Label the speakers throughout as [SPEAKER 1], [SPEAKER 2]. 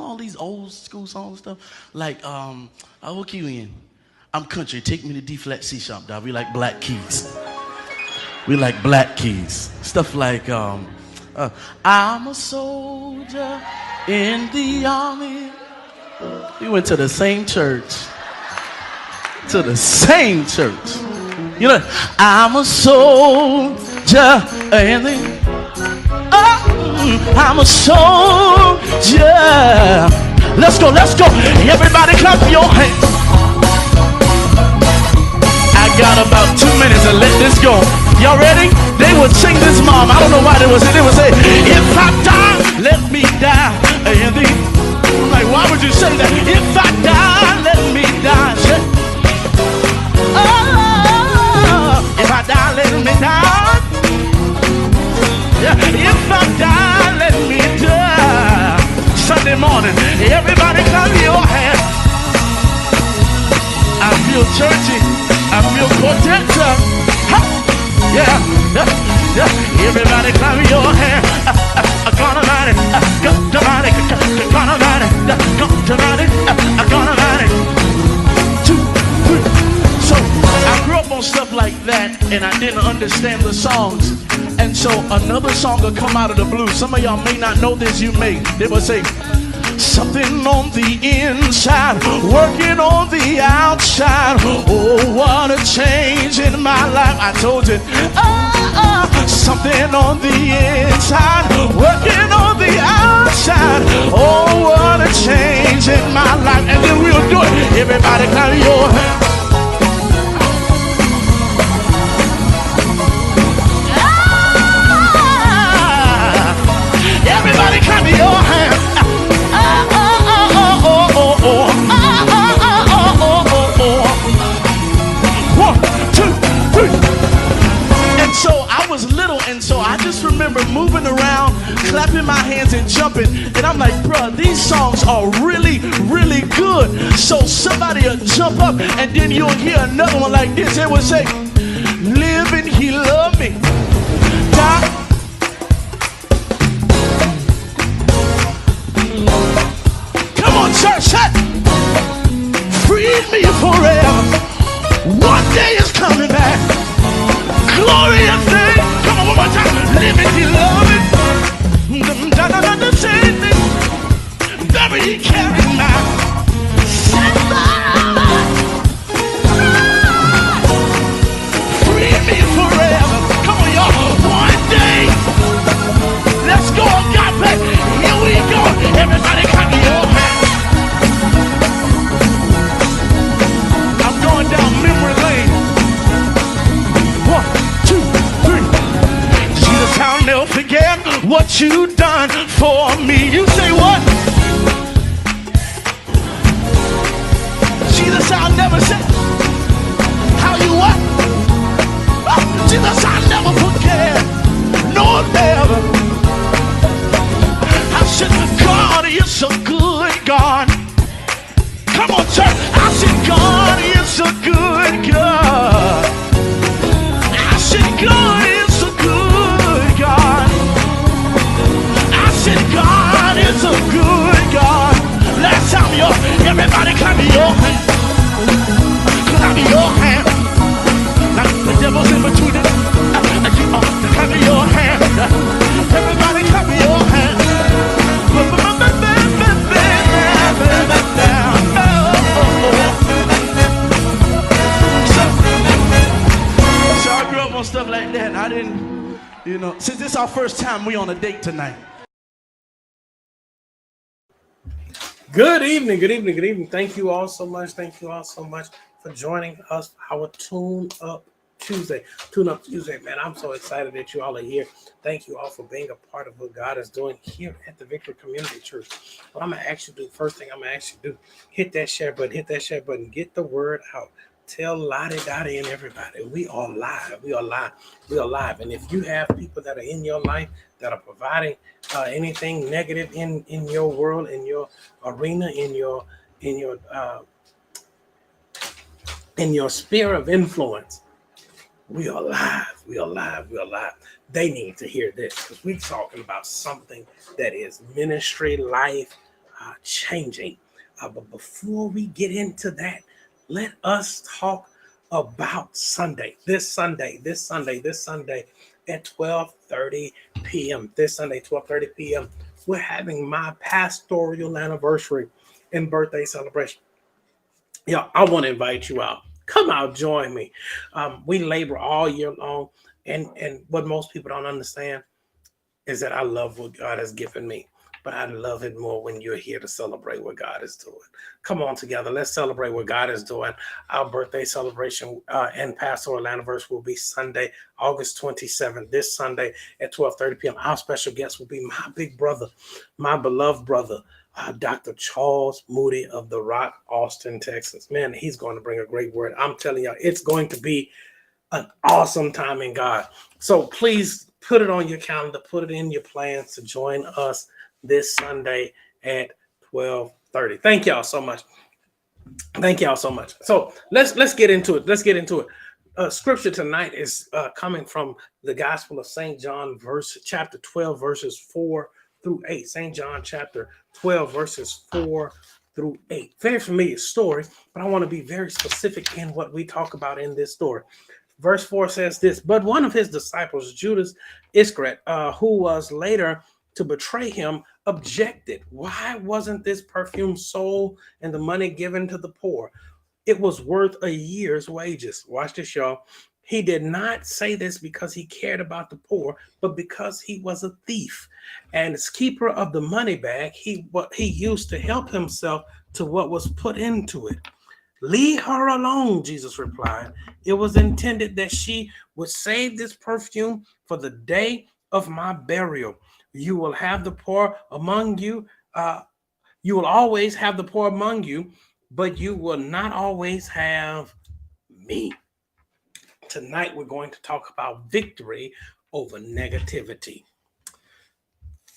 [SPEAKER 1] know all these old school songs and stuff? Like, I'll hook you in. I'm country. Take me to D flat C sharp, dog. We like black keys. We like black keys. Stuff like, I'm a soldier in the army. We went to the same church. To the same church. You know, I'm a soldier in the I'm a soldier. Let's go, let's go. Everybody clap your hands. I got about 2 minutes to let this go. Y'all ready? They would sing this, Mom. I don't know why they would say. They would say, if I die, let me die. And I'm like, why would you say that? If I die, let me die. Oh, if I die, let me die. Yeah, if I die, let me die. Sunday morning, everybody clap your hands. I feel churchy. I feel protected. Yeah, yeah, yeah. Everybody clap your hands. Gonna ride it. Gonna ride it. Gonna ride it. Gonna ride it. Gonna ride it. 2, 3. So I grew up on stuff like that, and I didn't understand the songs. And so another song will come out of the blue. Some of y'all may not know this. You may. They will say, something on the inside, working on the outside. Oh, what a change in my life. I told you. Something on the inside, working on the outside. Oh, what a change in my life. And then we'll do it. Everybody clap your hands. Everybody clap your hands. So I was little, and so I just remember moving around, clapping my hands and jumping. And I'm like, bruh, these songs are really, really good. So somebody will jump up, and then you'll hear another one like this. It would say, living, he loved me. Die. Come on, church, freed me forever. One day is coming back. Glorious day. Come on, one more time. Living, he love it. Baby, he carried my free me forever. Come on, y'all. One day. Let's go, God bless. Here we go. Everybody clap your hands. I'm going down memory lane. 1, 2, 3. Jesus, I'll never forget what you done for me. You say what? Jesus, I'll never say how you what? Oh, Jesus, I'll never forget. No, never. I said, God is a good God. Come on, church. I said, God is a good God. I said, God is a good God. I said, God is a good God. Last time, y'all, everybody clap your hands. Clap your hands. Now, the devil's in between it. Clap your hands. Everybody clap your hands. So I grew up on stuff like that. I didn't, since this is our first time, we on a date tonight.
[SPEAKER 2] Good evening, good evening, good evening. Thank you all so much. Thank you all so much for joining us for our Tune Up Tuesday. Tune Up Tuesday, man. I'm so excited that you all are here. Thank you all for being a part of what God is doing here at the Victory Community Church. What I'm going to ask you to do, first thing I'm going to ask you to do, hit that share button, get the word out. Tell Lottie, Dottie, and everybody. We are live. We are live. We are live. And if you have people that are in your life that are providing anything negative in your world, in your arena, in your sphere of influence, we are live. We are live. We are live. They need to hear this because we're talking about something that is ministry, life, changing. But before we get into that, let us talk about Sunday. This Sunday at 12:30 p.m. This Sunday, 12:30 p.m. We're having my pastoral anniversary and birthday celebration. Yeah, I want to invite you out. Come out, join me. We labor all year long, and what most people don't understand is that I love what God has given me, but I love it more when you're here to celebrate what God is doing. Come on together, let's celebrate what God is doing. Our birthday celebration and pastoral anniversary will be Sunday, August 27th, this Sunday at 12:30 p.m. Our special guest will be my big brother, my beloved brother, Dr. Charles Moody of the Rock, Austin, Texas. Man, he's going to bring a great word. I'm telling you, it's going to be an awesome time in God. So please put it on your calendar, put it in your plans to join us this Sunday at 12:30. Thank y'all so much. Thank y'all so much. So let's get into it. Scripture tonight is coming from the Gospel of St. John, chapter 12, verses 4 through 8. St. John chapter 12, verses 4 through 8. Very familiar story, but I want to be very specific in what we talk about in this story. Verse 4 says this, but one of his disciples, Judas Iscariot, who was later to betray him, objected. Why wasn't this perfume sold and the money given to the poor? It was worth a year's wages. Watch this, y'all. He did not say this because he cared about the poor, but because he was a thief. And as keeper of the money bag, he used to help himself to what was put into it. Leave her alone, Jesus replied. It was intended that she would save this perfume for the day of my burial. You will have the poor among you. You will always have the poor among you, but you will not always have me. Tonight, we're going to talk about victory over negativity.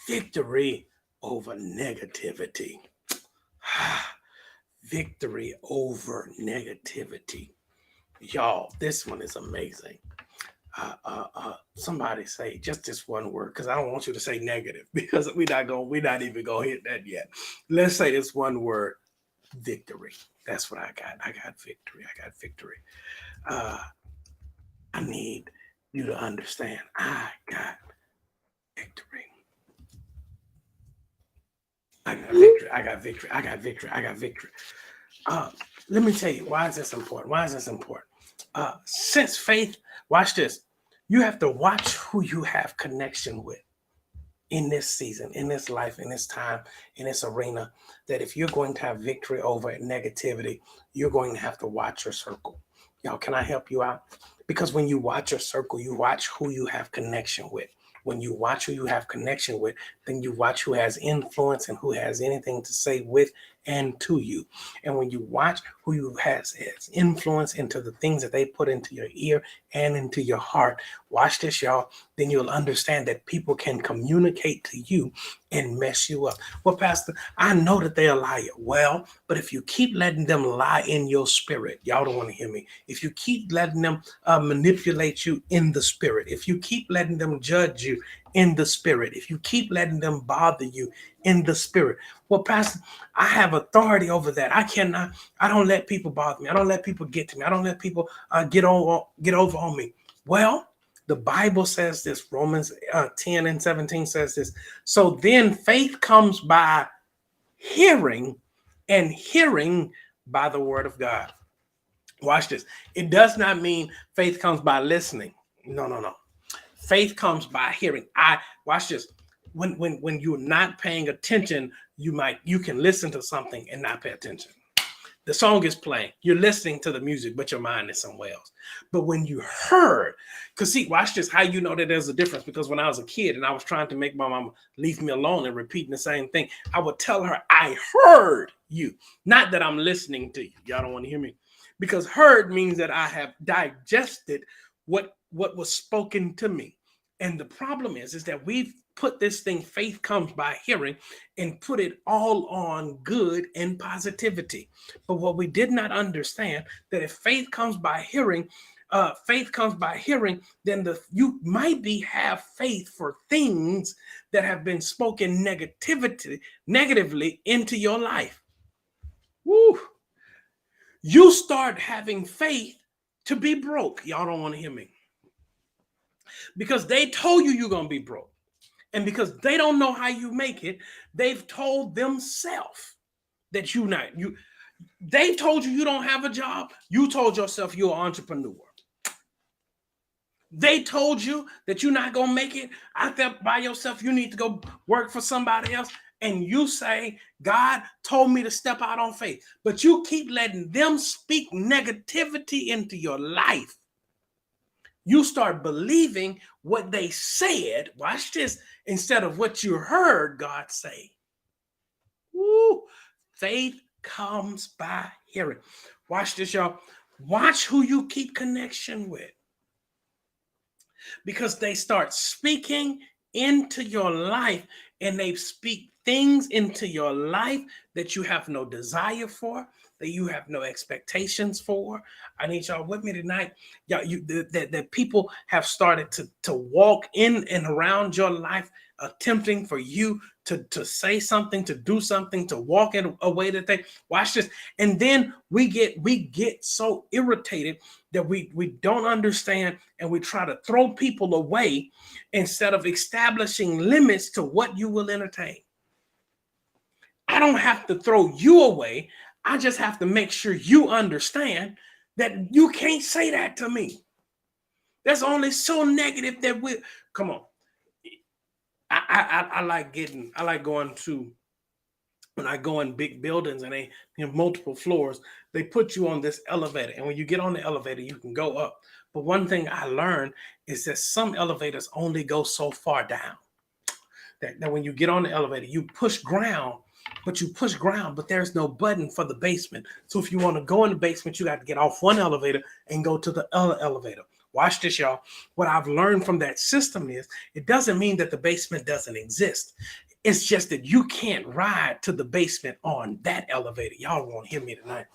[SPEAKER 2] Victory over negativity. Victory over negativity. Y'all, this one is amazing. Somebody say just this one word, because I don't want you to say negative, because we're not even gonna hit that yet. Let's say this one word, victory. That's what I got. I got victory. I need you to understand. I got victory. I got victory. Let me tell you, why is this important? Since faith, watch this. You have to watch who you have connection with in this season, in this life, in this time, in this arena, that if you're going to have victory over negativity, you're going to have to watch your circle. Y'all, can I help you out? Because when you watch your circle, you watch who you have connection with. When you watch who you have connection with, then you watch who has influence and who has anything to say with and to you. And when you watch who you has influence into the things that they put into your ear and into your heart, watch this, y'all, then you'll understand that people can communicate to you and mess you up. Well, Pastor, I know that they're a liar. Well, but if you keep letting them lie in your spirit, y'all don't want to hear me. If you keep letting them manipulate you in the spirit, if you keep letting them judge you in the spirit, if you keep letting them bother you in the spirit, well, Pastor, I have authority over that. I don't let people bother me. I don't let people get to me. I don't let people get over on me. Well, the Bible says this, Romans 10 and 17 says this. So then faith comes by hearing, and hearing by the word of God. Watch this. It does not mean faith comes by listening. No. Faith comes by hearing. Watch this. When you're not paying attention, you can listen to something and not pay attention. The song is playing. You're listening to the music, but your mind is somewhere else. But when you heard, because see, watch this, how you know that there's a difference. Because when I was a kid and I was trying to make my mama leave me alone and repeating the same thing, I would tell her, I heard you. Not that I'm listening to you. Y'all don't want to hear me. Because heard means that I have digested what was spoken to me. And the problem is that we've put this thing, faith comes by hearing, and put it all on good and positivity. But what we did not understand, that if faith comes by hearing, faith comes by hearing, then you might have faith for things that have been spoken negatively into your life. Woo! You start having faith to be broke. Y'all don't want to hear me. Because they told you you're going to be broke. And because they don't know how you make it, they've told themselves that they told you don't have a job. You told yourself you're an entrepreneur. They told you that you're not going to make it out there by yourself. You need to go work for somebody else. And you say, God told me to step out on faith. But you keep letting them speak negativity into your life. You start believing what they said, watch this, instead of what you heard God say. Woo! Faith comes by hearing. Watch this, y'all. Watch who you keep connection with. Because they start speaking into your life, and they speak things into your life that you have no desire for, that you have no expectations for. I need y'all with me tonight. Y'all, that people have started to walk in and around your life, attempting for you to say something, to do something, to walk in a way that they watch this. And then we get so irritated that we don't understand, and we try to throw people away instead of establishing limits to what you will entertain. I don't have to throw you away. I just have to make sure you understand that you can't say that to me. That's only so negative that come on. I like going to, when I go in big buildings and they have multiple floors, they put you on this elevator. And when you get on the elevator, you can go up. But one thing I learned is that some elevators only go so far down. That when you get on the elevator, you push ground, but there's no button for the basement. So if you want to go in the basement, you got to get off one elevator and go to the other elevator. Watch this, y'all. What I've learned from that system is it doesn't mean that the basement doesn't exist. It's just that you can't ride to the basement on that elevator. Y'all won't hear me tonight.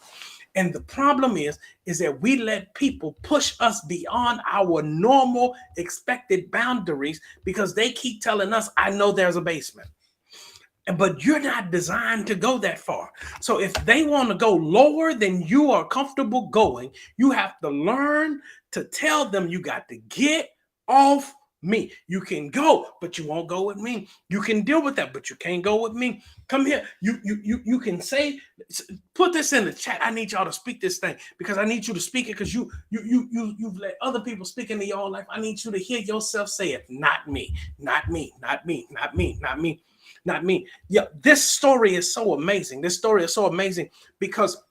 [SPEAKER 2] And the problem is that we let people push us beyond our normal expected boundaries because they keep telling us, I know there's a basement. But you're not designed to go that far. So if they want to go lower than you are comfortable going, you have to learn to tell them you got to get off me. You can go, but you won't go with me. You can deal with that, but you can't go with me. Come here. You can say, put this in the chat. I need y'all to speak this thing because I need you to speak it because you've let other people speak into your life. I need you to hear yourself say it. Not me, not me, not me, not me, not me. Not me. Yeah, this story is so amazing. This story is so amazing because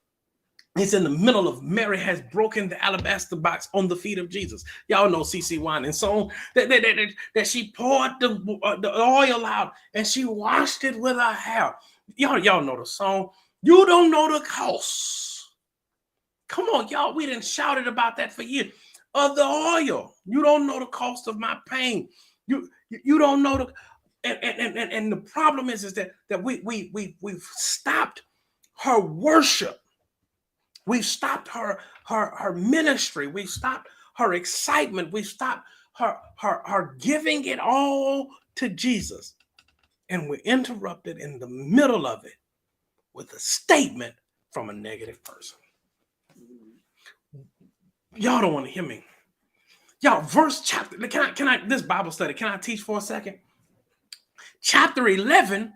[SPEAKER 2] it's in the middle of Mary has broken the alabaster box on the feet of Jesus. Y'all know CeCe Winans song that she poured the oil out and she washed it with her hair. Y'all know the song. You don't know the cost. Come on, y'all. We done shouted about that for years. Of the oil. You don't know the cost of my pain. You don't know the. And the problem is that we've stopped her worship. We've stopped her ministry. We've stopped her excitement. We've stopped her giving it all to Jesus. And we're interrupted in the middle of it with a statement from a negative person. Y'all don't want to hear me. Y'all, verse chapter. Can I this Bible study? Can I teach for a second? Chapter 11,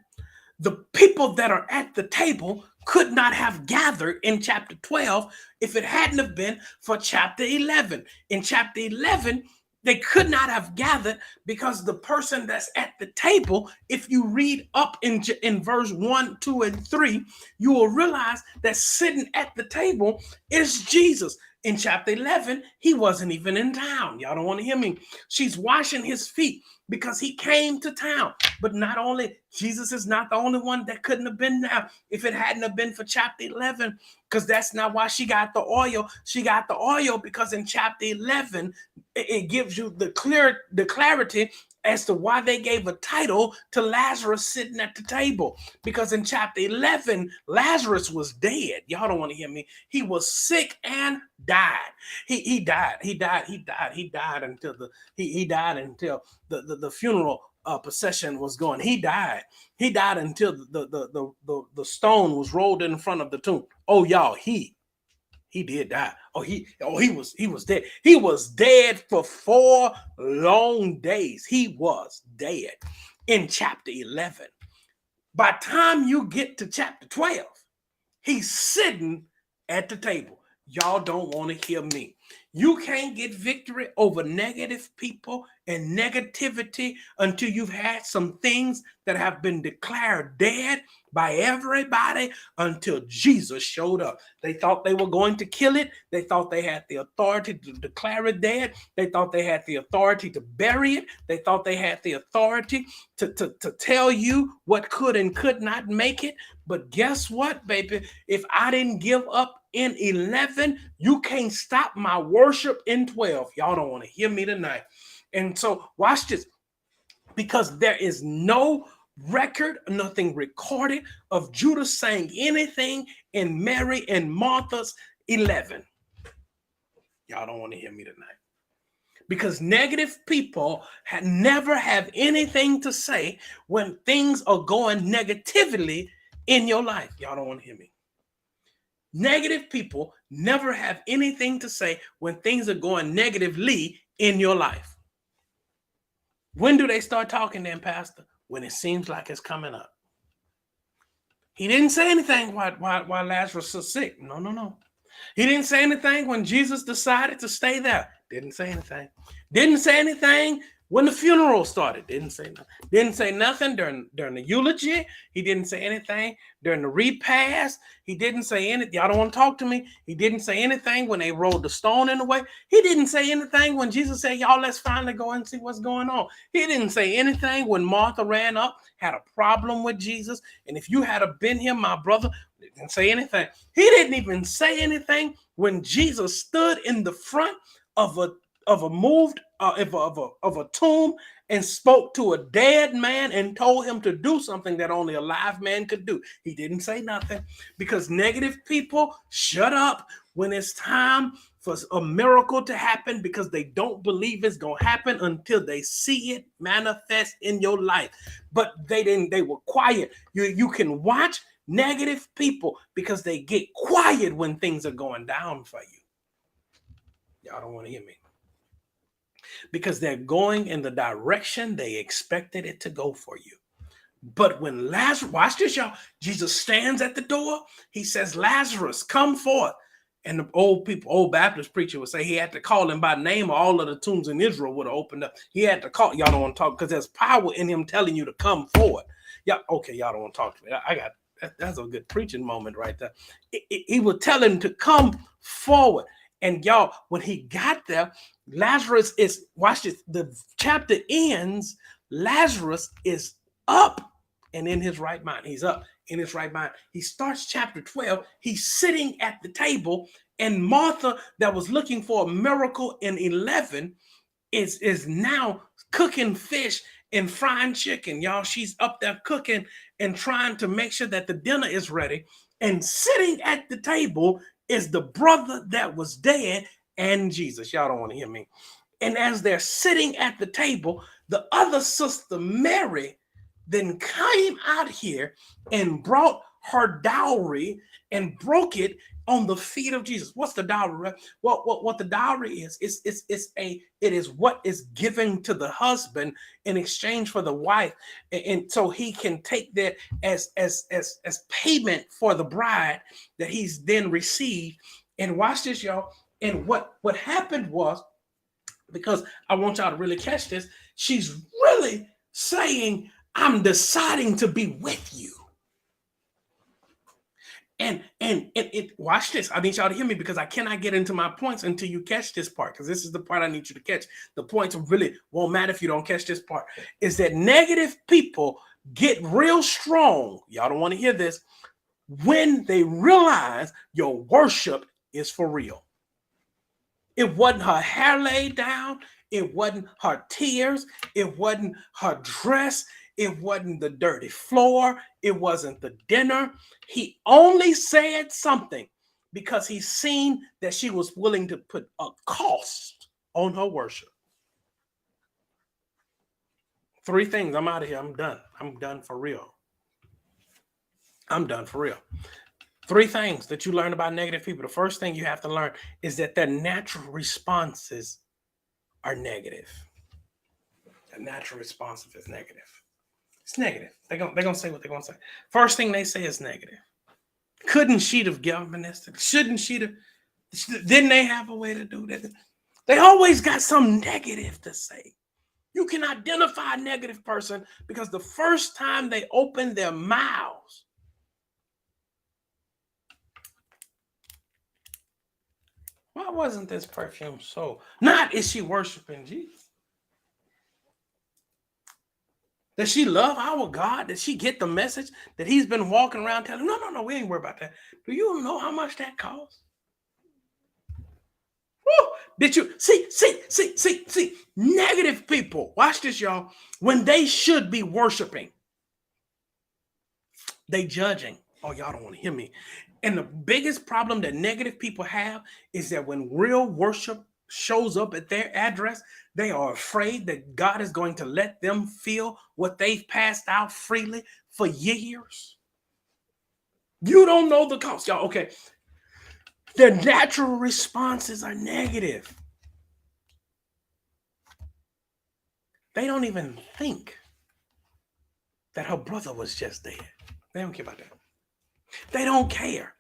[SPEAKER 2] the people that are at the table could not have gathered in chapter 12 if it hadn't have been for chapter 11. In chapter 11, they could not have gathered because the person that's at the table, if you read up in verse 1, 2, and 3, you will realize that sitting at the table is Jesus. In chapter 11, he wasn't even in town. Y'all don't want to hear me. She's washing his feet because he came to town. But not only, Jesus is not the only one that couldn't have been there if it hadn't have been for chapter 11, because that's not why she got the oil. She got the oil because in chapter 11, it gives you the clarity as to why they gave a title to Lazarus sitting at the table. Because in chapter 11, Lazarus was dead. Y'all don't want to hear me. He was sick and died. He died until the funeral procession was going. He died until the stone was rolled in front of the tomb. Oh, y'all, he did die. He was dead. He was dead for 4 long days. He was dead in chapter 11. By the time you get to chapter 12, he's sitting at the table. Y'all don't want to hear me. You can't get victory over negative people and negativity until you've had some things that have been declared dead by everybody until Jesus showed up. They thought they were going to kill it. They thought they had the authority to declare it dead. They thought they had the authority to bury it. They thought they had the authority to tell you what could and could not make it. But guess what, baby? If I didn't give up in 11, you can't stop my worship in 12. Y'all don't want to hear me tonight. And so watch this, because there is no record, nothing recorded of Judas saying anything in Mary and Martha's 11. Y'all don't want to hear me tonight. Because negative people never have anything to say when things are going negatively in your life. Y'all don't want to hear me. Negative people never have anything to say when things are going negatively in your life. When do they start talking then, Pastor? When it seems like it's coming up. He didn't say anything while Lazarus was sick. No. He didn't say anything when Jesus decided to stay there. Didn't say anything. Didn't say anything when the funeral started. Didn't say nothing. Didn't say nothing during the eulogy. He didn't say anything during the repast. He didn't say anything. Y'all don't want to talk to me. He didn't say anything when they rolled the stone in the way. He didn't say anything when Jesus said, y'all, let's finally go and see what's going on. He didn't say anything when Martha ran up, had a problem with Jesus. And if you had been here, my brother, he didn't say anything. He didn't even say anything when Jesus stood in the front of a tomb and spoke to a dead man and told him to do something that only a live man could do. He didn't say nothing, because negative people shut up when it's time for a miracle to happen, because they don't believe it's going to happen until they see it manifest in your life. But they were quiet. You can watch negative people because they get quiet when things are going down for you. Y'all don't want to hear me. Because they're going in the direction they expected it to go for you. But when Lazarus, watch this, y'all. Jesus stands at the door. He says, Lazarus, come forth. And the old Baptist preacher would say he had to call him by name, or all of the tombs in Israel would have opened up. He had to call. Y'all don't want to talk because there's power in him telling you to come forward. Yeah, okay, y'all don't want to talk to me. That's a good preaching moment right there. He would tell him to come forward. And y'all, when he got there, Lazarus is, watch this, the chapter ends, Lazarus is up and in his right mind. He's up in his right mind. He starts chapter 12. He's sitting at the table, and Martha, that was looking for a miracle in 11, is now cooking fish and frying chicken. Y'all, she's up there cooking and trying to make sure that the dinner is ready. And sitting at the table is the brother that was dead and Jesus. Y'all don't want to hear me. And as they're sitting at the table, the other sister, Mary, then came out here and brought her dowry and broke it on the feet of Jesus. What's the dowry? What the dowry is? It is what is given to the husband in exchange for the wife, and so he can take that as payment for the bride that he's then received. And watch this, y'all. And what happened was, because I want y'all to really catch this, she's really saying, I'm deciding to be with you. And watch this. I need y'all to hear me, because I cannot get into my points until you catch this part, because this is the part I need you to catch. The points really won't matter if you don't catch this part. Is that negative people get real strong, y'all don't want to hear this, when they realize your worship is for real. It wasn't her hair laid down. It wasn't her tears. It wasn't her dress. It wasn't the dirty floor. It wasn't the dinner. He only said something because he seen that she was willing to put a cost on her worship. 3 things. I'm out of here. I'm done. I'm done for real. I'm done for real. 3 things that you learn about negative people. The first thing you have to learn is that their natural responses are negative. The natural response is negative. It's negative. They're gonna say what they're gonna say. First thing they say is negative. Couldn't she have given this? Shouldn't she have? Didn't they have a way to do that? They always got some negative to say. You can identify a negative person because the first time they open their mouths, why wasn't this perfume so? Not is she worshiping Jesus. Does she love our God? Did she get the message that he's been walking around telling? No, we ain't worried about that. Do you know how much that costs? Woo! Did you see? Negative people, watch this, y'all. When they should be worshiping, they judging. Oh, y'all don't want to hear me. And the biggest problem that negative people have is that when real worship shows up at their address, they are afraid that God is going to let them feel what they've passed out freely for years. You don't know the cost, y'all. Okay. Their natural responses are negative. They don't even think that her brother was just dead. They don't care about that. They don't care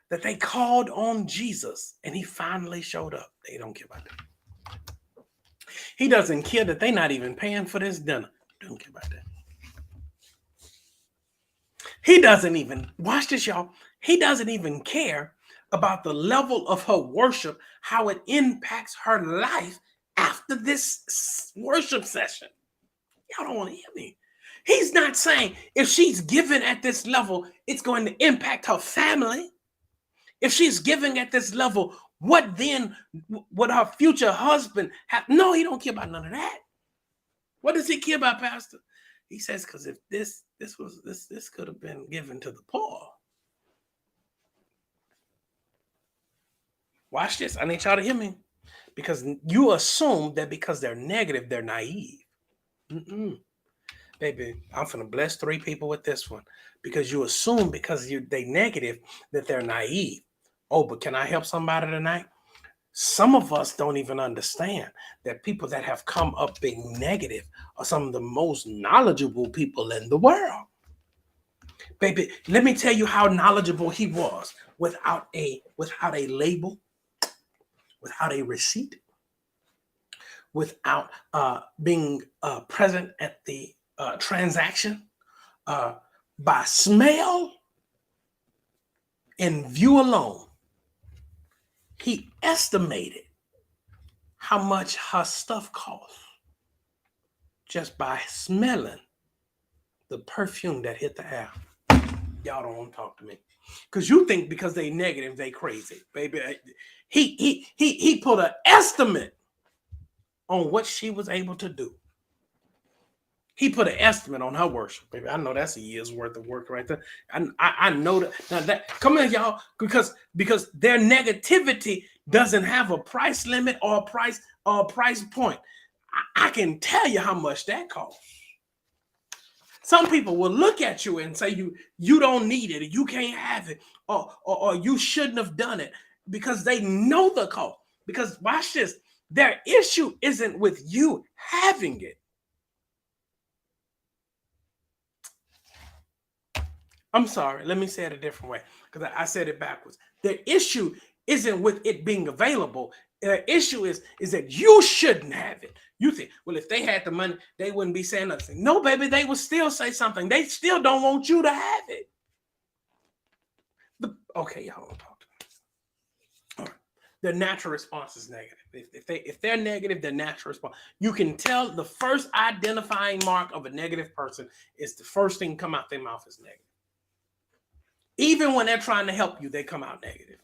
[SPEAKER 2] that they called on Jesus and he finally showed up. They don't care about that. He doesn't care that they're not even paying for this dinner. Don't care about that. He doesn't even, watch this, y'all. He doesn't even care about the level of her worship, how it impacts her life after this worship session. Y'all don't want to hear me. He's not saying if she's giving at this level, it's going to impact her family. If she's giving at this level, what then would her future husband have? No, he don't care about none of that. What does he care about, Pastor? He says, because if this could have been given to the poor. Watch this. I need y'all to hear me. Because you assume that because they're negative, they're naive. Baby, I'm finna bless 3 people with this one. Because you assume because they negative that they're naive. Oh, but can I help somebody tonight? Some of us don't even understand that people that have come up being negative are some of the most knowledgeable people in the world. Baby, let me tell you how knowledgeable he was without a label, without a receipt, without being present at the transaction, by smell and view alone. He estimated how much her stuff cost just by smelling the perfume that hit the air. Y'all don't want to talk to me because you think because they negative, they crazy, baby. He put an estimate on what she was able to do. He put an estimate on her worship, baby. I know that's a year's worth of work right there. I know that. Now that come here, y'all, because their negativity doesn't have a price limit or a price point. I can tell you how much that costs. Some people will look at you and say you don't need it, or you can't have it, or you shouldn't have done it because they know the cost. Because watch this, their issue isn't with you having it. I'm sorry, let me say it a different way because I said it backwards. The issue isn't with it being available. The issue is that you shouldn't have it. You think, well, if they had the money, they wouldn't be saying nothing. No, baby, they would still say something. They still don't want you to have it. Okay, y'all don't talk to me. All right. Their natural response is negative. If they're negative, their natural response. You can tell the first identifying mark of a negative person is the first thing come out their mouth is negative. Even when they're trying to help you, they come out negative.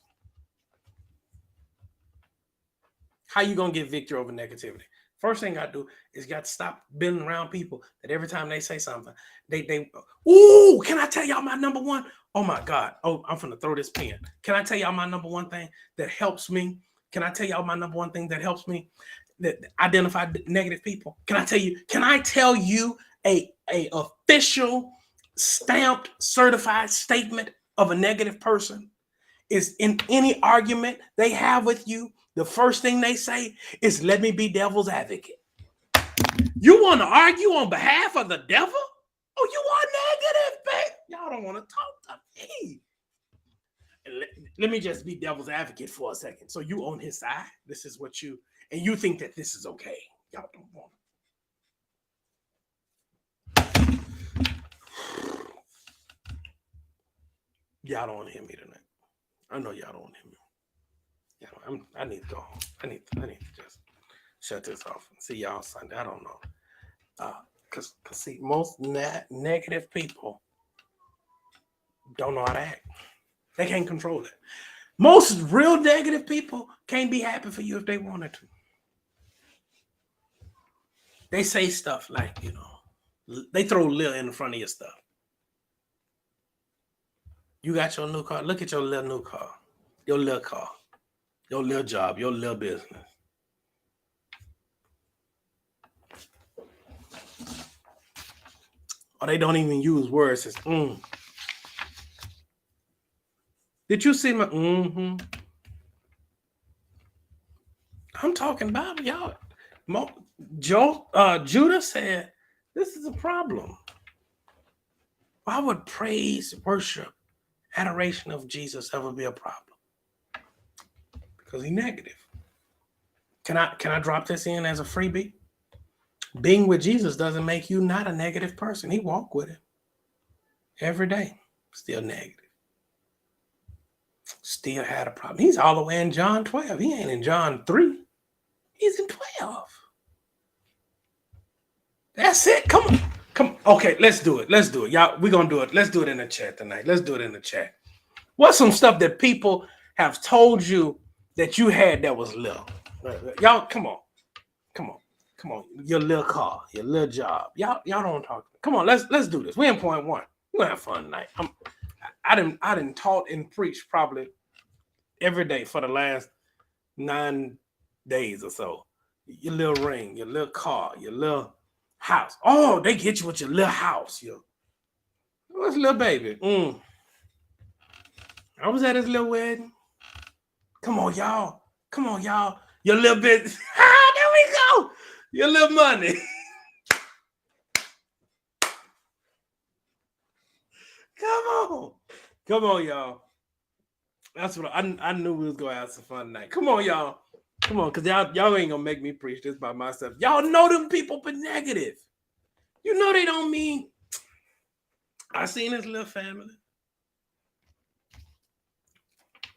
[SPEAKER 2] How you going to get victory over negativity? First thing I do is got to stop being around people that every time they say something, ooh, can I tell y'all my number one? Oh my God. Oh, I'm finna throw this pen. Can I tell y'all my number one thing that helps me? Can I tell y'all my number one thing that helps me? That identify negative people? Can I tell you a official stamped certified statement of a negative person is in any argument they have with you? The first thing they say is, let me be devil's advocate. You want to argue on behalf of the devil? Oh, you are negative, babe. Y'all don't want to talk to me. Let me just be devil's advocate for a second. So you on his side? This is what you, and you think that this is okay. Y'all don't want it. Y'all don't want to hear me tonight. I know y'all don't want to hear me. Yeah, I need to go home. I need to just shut this off and see y'all Sunday. I don't know. Cause see, most negative people don't know how to act. They can't control it. Most real negative people can't be happy for you if they wanted to. They say stuff like, they throw Lil in front of your stuff. You got your new car. Look at your little new car. Your little car. Your little job. Your little business. Or they don't even use words as Did you see my I'm talking about y'all. Judah said, this is a problem. Why would praise, worship, adoration of Jesus ever be a problem? Because he's negative. Can I drop this in as a freebie? Being with Jesus doesn't make you not a negative person. He walked with him every day. Still negative. Still had a problem. He's all the way in John 12. He ain't in John 3. He's in 12. That's it. Come on. Okay, let's do it. Y'all, we're going to do it. Let's do it in the chat tonight. Let's do it in the chat. What's some stuff that people have told you that you had that was little? Y'all, come on. Your little car, your little job. Y'all don't talk. Come on, let's do this. We're in point one. We're gonna have fun tonight. I didn't taught and preached probably every day for the last 9 days or so. Your little ring, your little car, your little house. Oh, they get you with your little house. What's little baby? I was at his little wedding. Come on, y'all. Your little bit. There we go. Your little money. Come on, y'all. That's what I knew we was gonna have some fun tonight. Come on, y'all. Because y'all ain't gonna make me preach this by myself. Y'all know them people but negative. You know they don't mean. I seen his little family.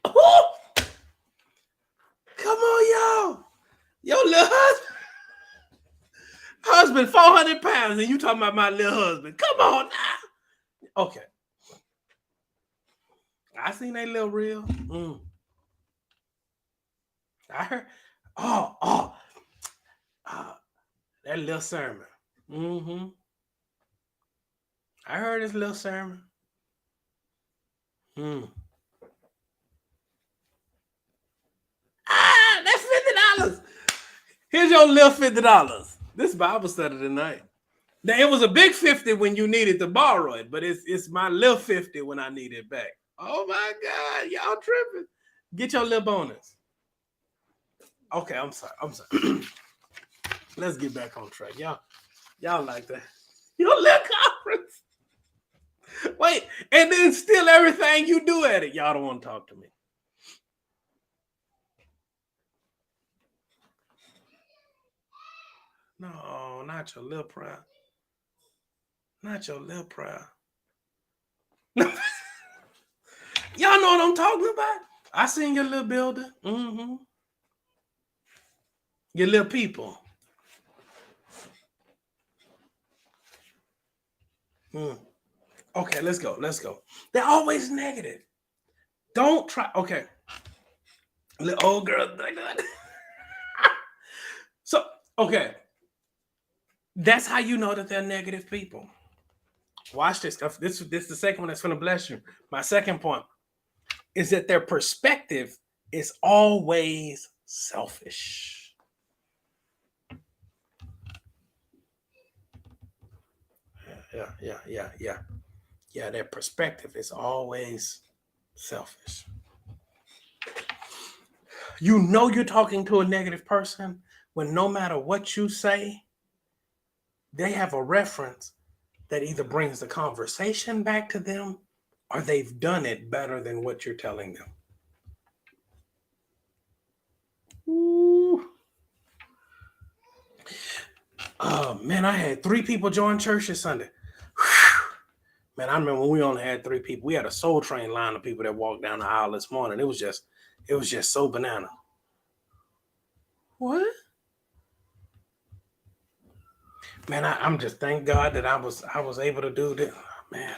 [SPEAKER 2] Oh! Come on, y'all. Your little husband 400 pounds, and you talking about my little husband. Come on now. Okay. I seen that little reel. I heard. That little sermon. I heard his little sermon. That's $50. Here's your little $50. This Bible study tonight. Now, it was a big 50 when you needed to borrow it, but it's my little 50 when I need it back. Oh my God, y'all tripping. Get your little bonus. Okay, I'm sorry. Let's get back on track. Y'all like that. Your little conference. Wait, and then steal everything you do at it. Y'all don't want to talk to me. No, not your little prayer. Not your little prayer. Y'all know what I'm talking about? I seen your little building. Your little people. Okay, let's go. They're always negative. Don't try. Okay. Little old girl. So, Okay. That's how you know that they're negative people. Watch this. This is the second one that's going to bless you. My second point is that their perspective is always selfish. Yeah, their perspective is always selfish. You know you're talking to a negative person when no matter what you say, they have a reference that either brings the conversation back to them or they've done it better than what you're telling them. Ooh. Oh, man, I had 3 people join church this Sunday. Whew. Man, I remember when we only had 3 people. We had a Soul Train line of people that walked down the aisle this morning. It was just so banana. What? Man, I'm just thank God that I was able to do this. Man,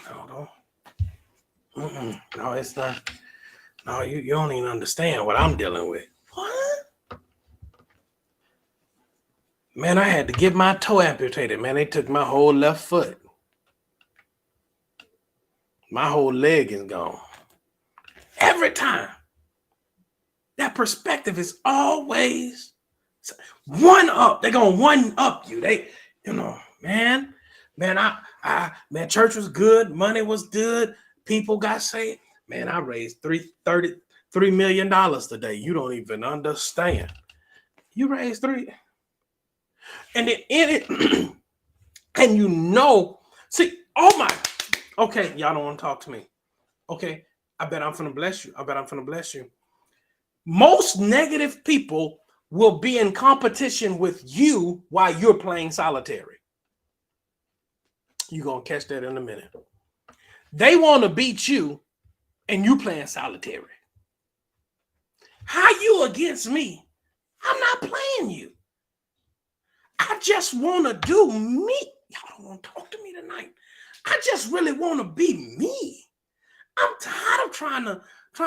[SPEAKER 2] no, it's not. No, you don't even understand what I'm dealing with. What? Man, I had to get my toe amputated. Man, they took my whole left foot. My whole leg is gone. Every time. That perspective is always one up. They're gonna one up you. Man, church was good, money was good, people got saved. Man, I raised $33 million today. You don't even understand. You raised 3, and then in it, and you know, see, oh my, okay, y'all don't want to talk to me. Okay, I bet I'm finna bless you. Most negative people will be in competition with you while you're playing solitary. You're going to catch that in a minute. They want to beat you and you playing solitary. How you against me? I'm not playing you. I just want to do me. Y'all don't want to talk to me tonight. I just really want to be me. I'm tired of trying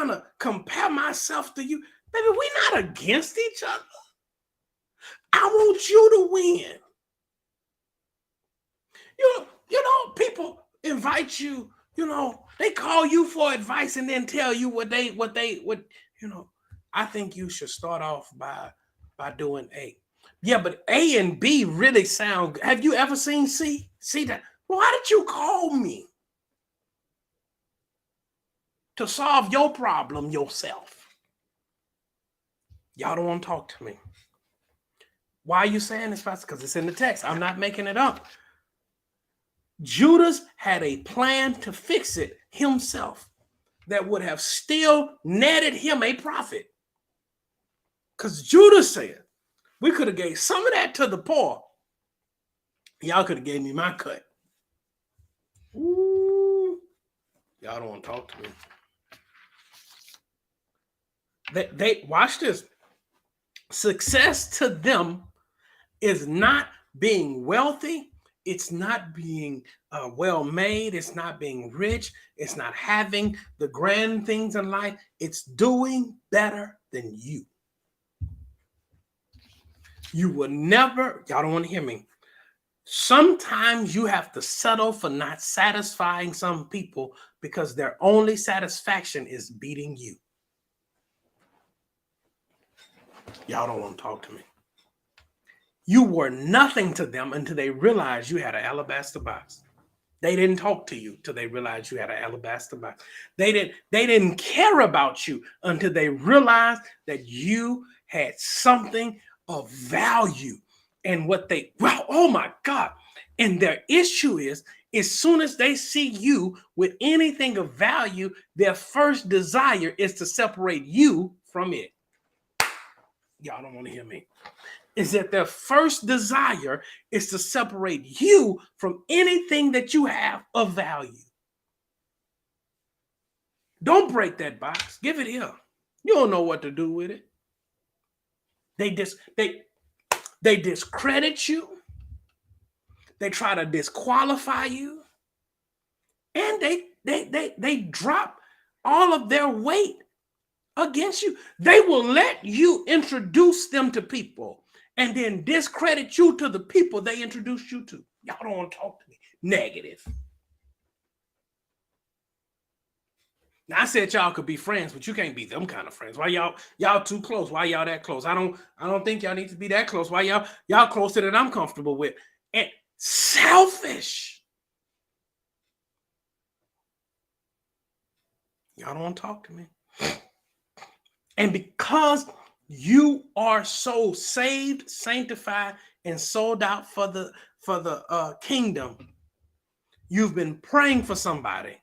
[SPEAKER 2] to compare myself to you. Baby, we're not against each other. I want you to win. You know, people invite you, they call you for advice and then tell you what I think you should start off by doing A. Yeah, but A and B really sound good. Have you ever seen C? See that? Why did you call me? To solve your problem yourself. Y'all don't want to talk to me. Why are you saying this, Pastor? Because it's in the text. I'm not making it up. Judas had a plan to fix it himself that would have still netted him a profit. Because Judas said, we could have gave some of that to the poor. Y'all could have gave me my cut. Ooh. Y'all don't want to talk to me. They watch this. Success to them is not being wealthy. It's not being well-made. It's not being rich. It's not having the grand things in life. It's doing better than you. You will never, y'all don't want to hear me. Sometimes you have to settle for not satisfying some people because their only satisfaction is beating you. Y'all don't want to talk to me. You were nothing to them until they realized you had an alabaster box. They didn't talk to you till they realized you had an alabaster box. They didn't care about you until they realized that you had something of value. And oh my God. And their issue is, as soon as they see you with anything of value, their first desire is to separate you from it. Y'all don't want to hear me. Is that their first desire is to separate you from anything that you have of value. Don't break that box. Give it here. You don't know what to do with it. They discredit you. They try to disqualify you. And they drop all of their weight against you. They will let you introduce them to people. and then discredit you to the people they introduced you to. Y'all don't want to talk to me. Negative. Now, I said y'all could be friends, but you can't be them kind of friends. Why y'all too close? Why y'all that close? I don't think y'all need to be that close. Why y'all closer than I'm comfortable with? And selfish. Y'all don't want to talk to me. And because you are so saved, sanctified, and sold out for the kingdom, you've been praying for somebody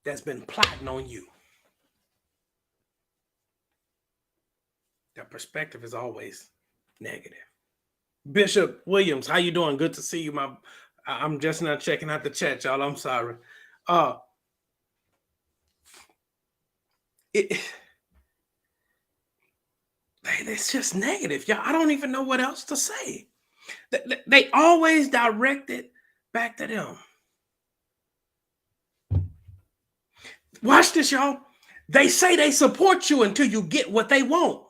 [SPEAKER 2] that's been plotting on you. Their perspective is always negative. Bishop Williams, how you doing? Good to see you. I'm just now checking out the chat, y'all. I'm sorry. It's just negative, y'all. I don't even know what else to say. They always direct it back to them. Watch this, y'all. They say they support you until you get what they want.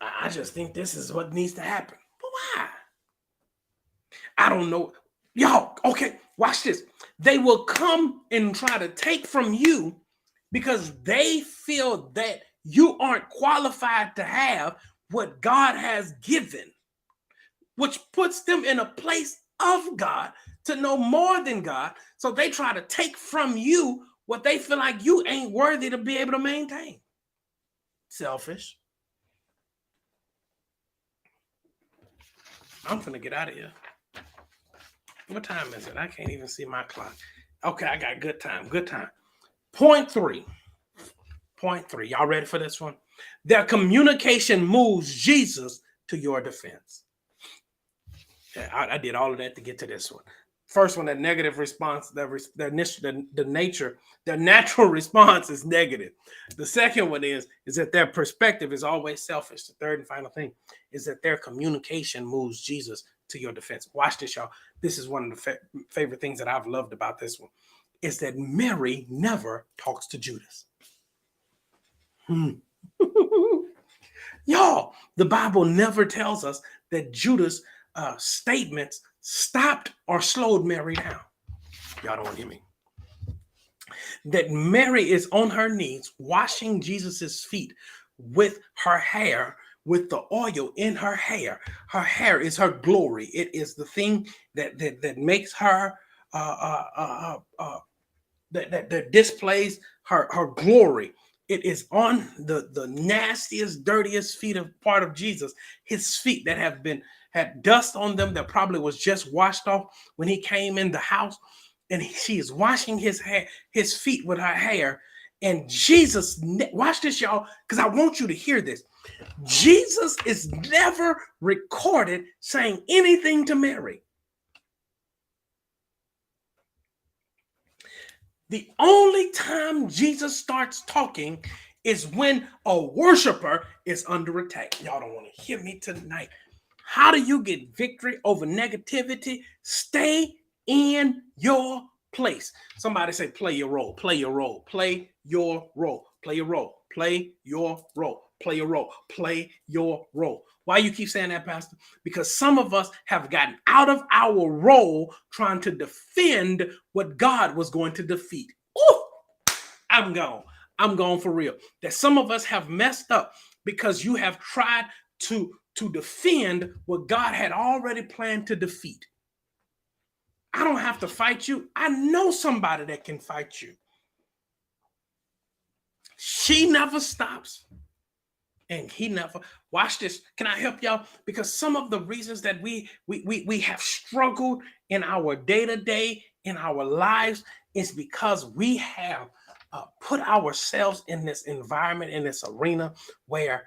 [SPEAKER 2] I just think this is what needs to happen. But why? I don't know. Y'all, okay, watch this. They will come and try to take from you because they feel that you aren't qualified to have what God has given, which puts them in a place of God to know more than God. So they try to take from you what they feel like you ain't worthy to be able to maintain. Selfish. I'm finna get out of here. What time is it? I can't even see my clock. Okay, I got good time. Good time. Point three. Y'all ready for this one? Their communication moves Jesus to your defense. Yeah, I did all of that to get to this one. First one, that negative response, their natural response is negative. The second one is that their perspective is always selfish. The third and final thing is that their communication moves Jesus to your defense. Watch this, y'all. This is one of the favorite things that I've loved about this one, is that Mary never talks to Judas. Y'all, the Bible never tells us that Judas' statements stopped or slowed Mary down. Y'all don't want to hear me. That Mary is on her knees washing Jesus's feet with her hair, with the oil in her hair. Her hair is her glory. It is the thing that makes her that displays her glory. It is on the nastiest, dirtiest part of Jesus, his feet that had dust on them that probably was just washed off when he came in the house. And she is washing his feet with her hair. And Jesus, watch this, y'all, because I want you to hear this. Jesus is never recorded saying anything to Mary. The only time Jesus starts talking is when a worshiper is under attack. Y'all don't want to hear me tonight. How do you get victory over negativity? Stay in your place. Somebody say, play your role, play your role, play your role, play your role, play your role, play your role, play your role. Why you keep saying that, Pastor? Because some of us have gotten out of our role trying to defend what God was going to defeat. Ooh, I'm gone. I'm gone for real. That some of us have messed up because you have tried to defend what God had already planned to defeat. I don't have to fight you. I know somebody that can fight you. She never stops. And he never. Watch this. Can I help y'all? Because some of the reasons that we have struggled in our day-to-day, in our lives, is because we have put ourselves in this environment, in this arena where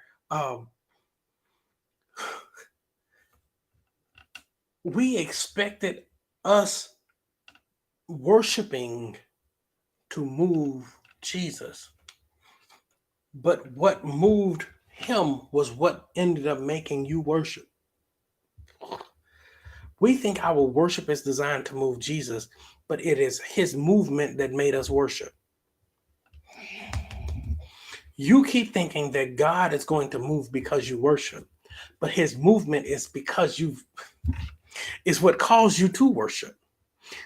[SPEAKER 2] we expected us worshiping to move Jesus. But what moved him was what ended up making you worship. We think our worship is designed to move Jesus, but it is his movement that made us worship. You keep thinking that God is going to move because you worship, but his movement is because is what calls you to worship.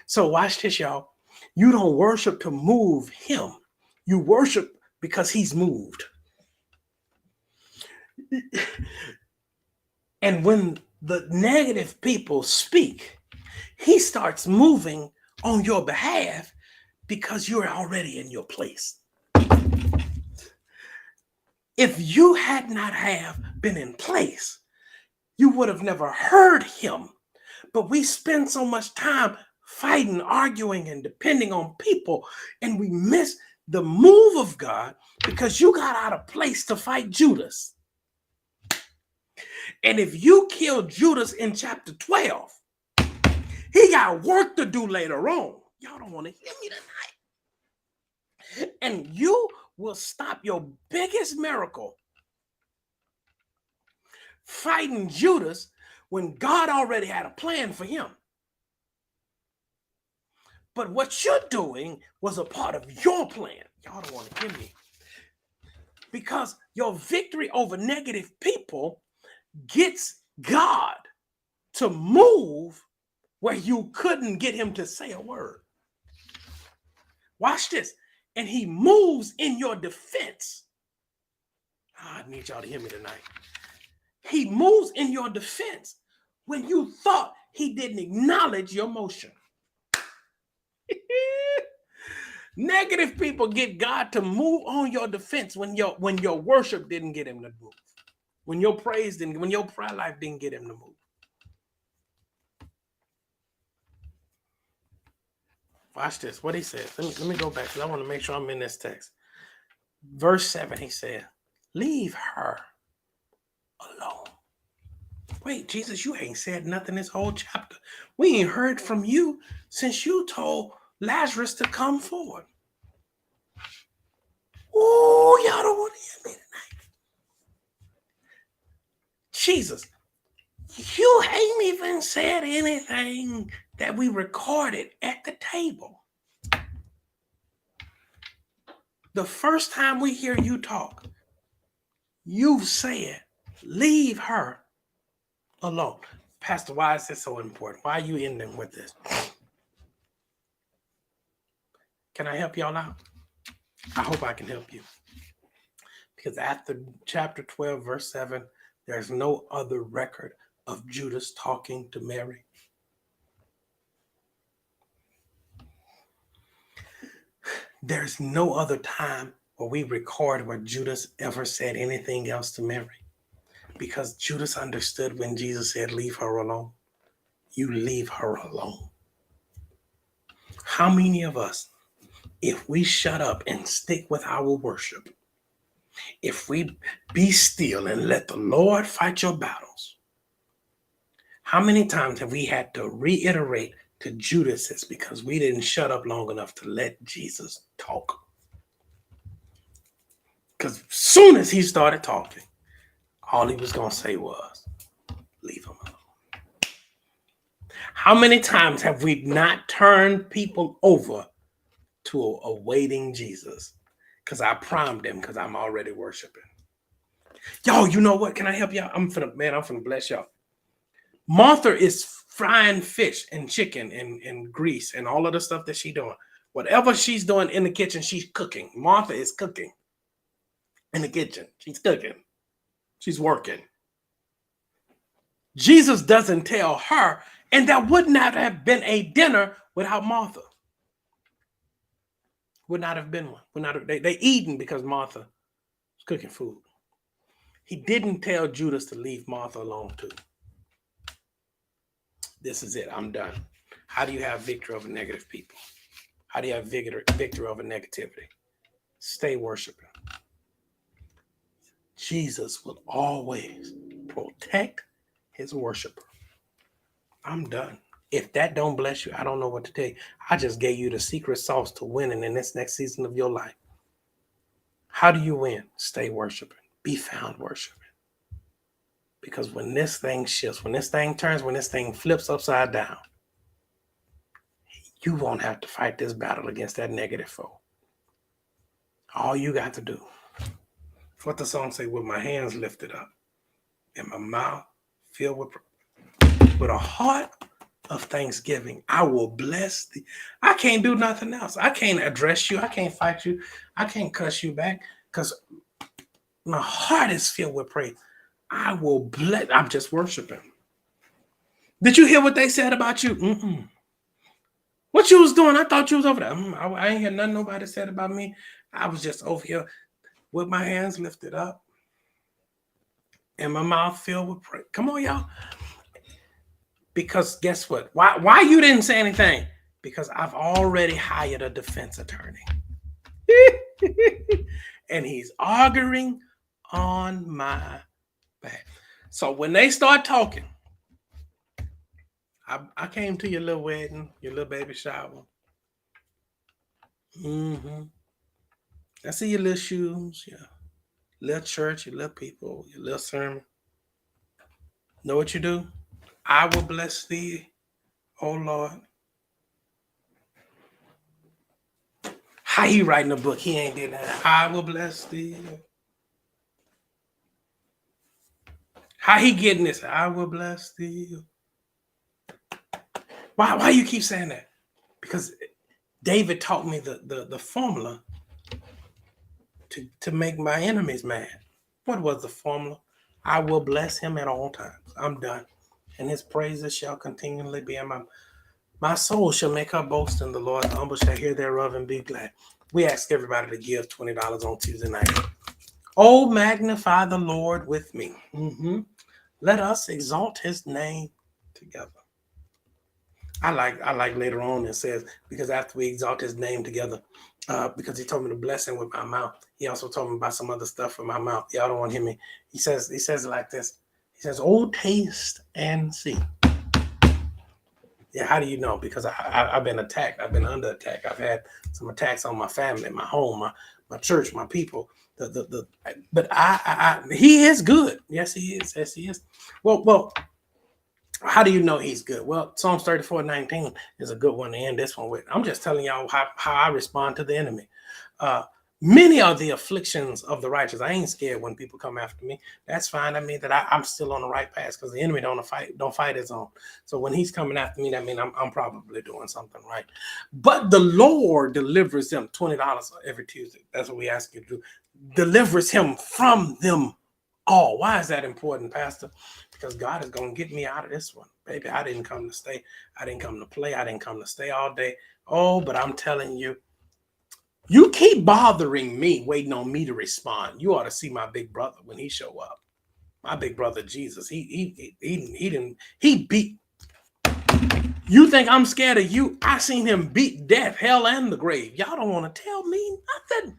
[SPEAKER 2] So watch this, y'all. You don't worship to move him. You worship because he's moved. And when the negative people speak, he starts moving on your behalf because you're already in your place. If you had not have been in place, you would have never heard him. But we spend so much time fighting, arguing, and depending on people, and we miss the move of God because you got out of place to fight Judas. And if you kill Judas in chapter 12, he got work to do later on. Y'all don't want to hear me tonight. And you will stop your biggest miracle fighting Judas when God already had a plan for him. But what you're doing was a part of your plan. Y'all don't want to hear me. Because your victory over negative people gets God to move where you couldn't get him to say a word. Watch this. And he moves in your defense. I need y'all to hear me tonight. He moves in your defense when you thought he didn't acknowledge your motion. Negative people get God to move on your defense when your worship didn't get him to move. When your praise didn't, when your prayer life didn't get him to move. Watch this. What he says. Let me go back because I want to make sure I'm in this text. Verse 7, he said, leave her alone. Wait, Jesus, you ain't said nothing this whole chapter. We ain't heard from you since you told Lazarus to come forward. Oh, y'all don't want to hear me tonight. Jesus, you ain't even said anything that we recorded at the table. The first time we hear you talk, you've said, leave her alone. Pastor, why is this so important? Why are you ending with this? Can I help y'all out? I hope I can help you. Because after chapter 12, verse 7, there's no other record of Judas talking to Mary. There's no other time where we record where Judas ever said anything else to Mary. Because Judas understood when Jesus said, leave her alone. You leave her alone. How many of us, if we shut up and stick with our worship, if we be still and let the Lord fight your battles, how many times have we had to reiterate to Judas because we didn't shut up long enough to let Jesus talk? Because as soon as he started talking, all he was going to say was, leave him alone. How many times have we not turned people over to awaiting Jesus? Because I primed them because I'm already worshiping. Y'all, you know what? Can I help y'all? I'm finna bless y'all. Martha is frying fish and chicken and grease and all of the stuff that she's doing. Whatever she's doing in the kitchen, she's cooking. Martha is cooking in the kitchen. She's cooking. She's working. Jesus doesn't tell her, and that would not have been a dinner without Martha. Would not have been one. They eating because Martha was cooking food. He didn't tell Judas to leave Martha alone too. This is it. I'm done. How do you have victory over negative people? How do you have victory over negativity? Stay worshiping. Jesus will always protect his worshiper. I'm done. If that don't bless you, I don't know what to tell you. I just gave you the secret sauce to winning in this next season of your life. How do you win? Stay worshiping. Be found worshiping. Because when this thing shifts, when this thing turns, when this thing flips upside down, you won't have to fight this battle against that negative foe. All you got to do What the song say? With my hands lifted up and my mouth filled with a heart of thanksgiving, I will bless thee. I can't do nothing else. I can't address you. I can't fight you. I can't cuss you back because my heart is filled with praise. I will bless. I'm just worshiping. Did you hear what they said about you? Mm-mm. What you was doing? I thought you was over there. I ain't hear nothing nobody said about me. I was just over here with my hands lifted up and my mouth filled with praise. Come on, y'all. Because guess what? Why you didn't say anything? Because I've already hired a defense attorney. And he's arguing on my behalf. So when they start talking, I came to your little wedding, your little baby shower. I see your little shoes, your little church, your little people, your little sermon. Know what you do? I will bless thee, oh Lord. How he writing a book? He ain't did that. I will bless thee. How he getting this? I will bless thee. Why you keep saying that? Because David taught me the formula to make my enemies mad. What was the formula? I will bless him at all times. I'm done. And his praises shall continually be in my soul shall make her boast in the Lord. The humble shall hear thereof and be glad. We ask everybody to give $20 on Tuesday night. Oh, magnify the Lord with me. Let us exalt his name together. I like later on it says, because after we exalt his name together, because he told me to bless him with my mouth. He also told me about some other stuff with my mouth. Y'all don't want to hear me. He says it like this. He says, oh, taste and see. Yeah, how do you know? Because I've been attacked. I've been under attack. I've had some attacks on my family, my home, my church, my people. But he is good. Yes, he is. Yes, he is. Well, how do you know he's good? Well, Psalms 34:19 is a good one to end this one with. I'm just telling y'all how I respond to the enemy. Many are the afflictions of the righteous. I ain't scared when people come after me. That's fine. I mean that I'm still on the right path because the enemy don't fight his own. So when he's coming after me, that means I'm probably doing something right. But the Lord delivers them $20 every Tuesday. That's what we ask you to do. Delivers him from them all. Why is that important, Pastor? Because God is going to get me out of this one. Baby, I didn't come to stay. I didn't come to play. I didn't come to stay all day. Oh, but I'm telling you, you keep bothering me, waiting on me to respond. You ought to see my big brother when he show up. My big brother Jesus, he beat. You think I'm scared of you? I seen him beat death, hell, and the grave. Y'all don't want to tell me nothing.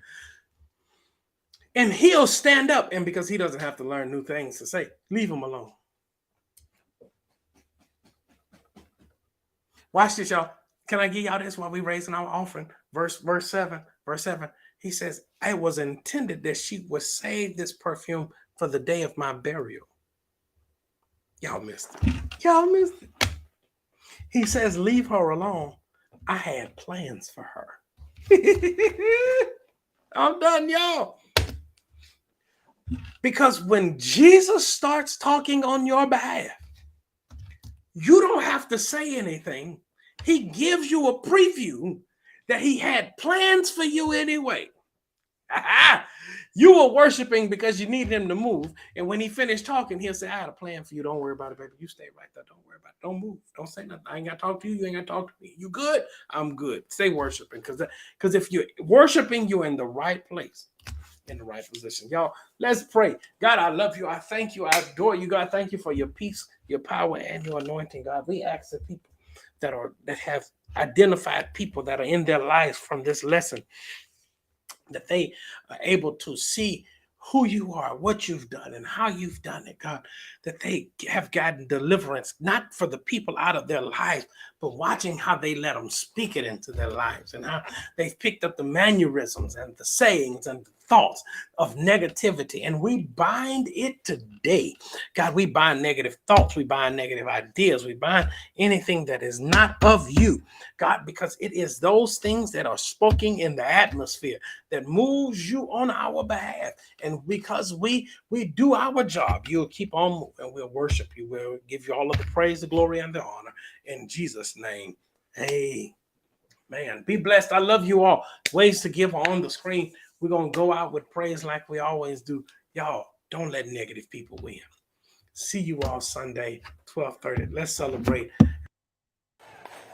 [SPEAKER 2] And he'll stand up, and because he doesn't have to learn new things to say, leave him alone. Watch this, y'all. Can I give y'all this while we raising our offering? Verse 7. He says, I was intended that she would save this perfume for the day of my burial. Y'all missed it. He says, leave her alone. I had plans for her. I'm done, y'all. Because when Jesus starts talking on your behalf, you don't have to say anything. He gives you a preview that he had plans for you anyway. You were worshiping because you needed him to move. And when he finished talking, he'll say, I had a plan for you. Don't worry about it, baby. You stay right there. Don't worry about it. Don't move. Don't say nothing. I ain't got to talk to you. You ain't got to talk to me. You good? I'm good. Stay worshiping. Because if you're worshiping, you're in the right place, in the right position. Y'all, let's pray. God, I love you. I thank you. I adore you. God, thank you for your peace, your power, and your anointing. God, we ask the people that have identified people that are in their lives from this lesson, that they are able to see who you are, what you've done, and how you've done it, God, that they have gotten deliverance, not for the people out of their lives, but watching how they let them speak it into their lives and how they've picked up the mannerisms and the sayings and the thoughts of negativity. And we bind it today. God, we bind negative thoughts. We bind negative ideas. We bind anything that is not of you, God, because it is those things that are spoken in the atmosphere that moves you on our behalf. And because we do our job, you'll keep on moving. We'll worship you. We'll give you all of the praise, the glory, and the honor. In Jesus' name, amen. Be blessed. I love you all. Ways to give are on the screen. We're going to go out with praise like we always do. Y'all, don't let negative people win. See you all Sunday, 12:30. Let's celebrate.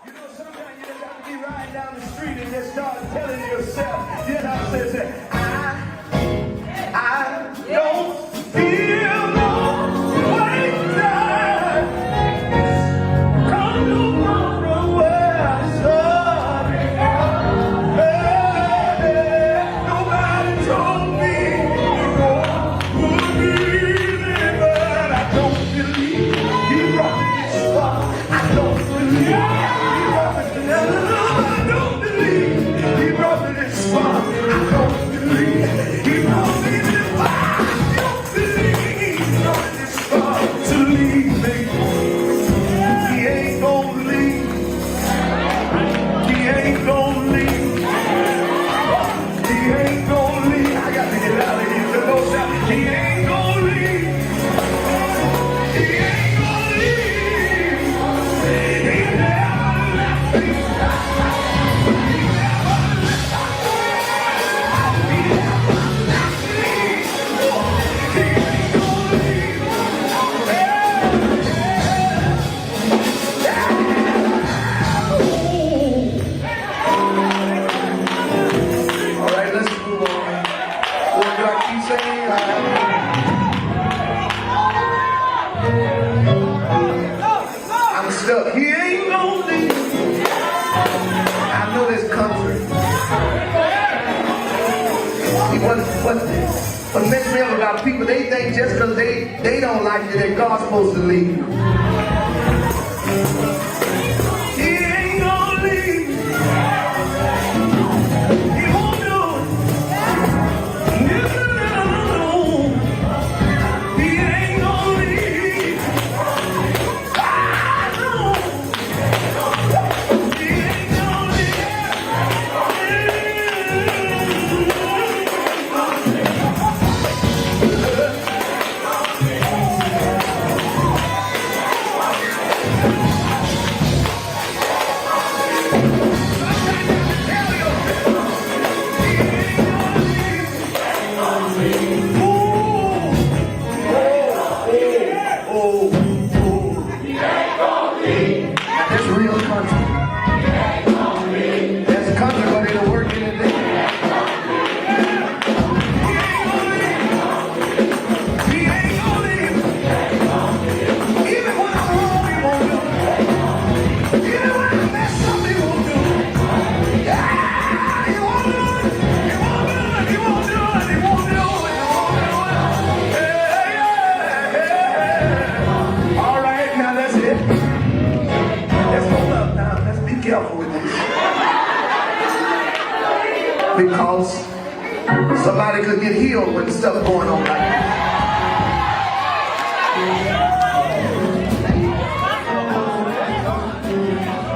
[SPEAKER 3] You know, sometimes you just have to be riding down the street and just start telling yourself, you know, say, I don't feel no way down. Come tomorrow where I started. Nobody told me would believe, but I don't believe he brought me this far. I don't believe. I don't believe he brought me this far. I don't believe he brought me this far. I don't believe he brought me this far to leave me. He ain't gonna leave. He ain't gonna leave. He ain't gonna leave. I got to get out of here. The Lord said, he ain't gonna leave. He ain't gonna leave. He never left me. All right, let's move on. What do I keep saying? I'm stuck. He ain't gonna leave. I know this country. See, what makes me up about people, they think just because they don't like you, that God's supposed to leave you. He ain't gonna leave. He won't do it. No. He ain't gonna leave. I know. He ain't gonna leave. That's real country. That's a country where they don't work anything. He ain't gonna leave. Even when I'm wrong, he won't do it. Even when I mess up, he won't do it. Yeah, he won't do it. He won't do it. He won't do it. He won't do it. Yeah. All right, now that's it. Let's hold up now. Let's be careful with this. Because somebody could get healed with stuff going on like that.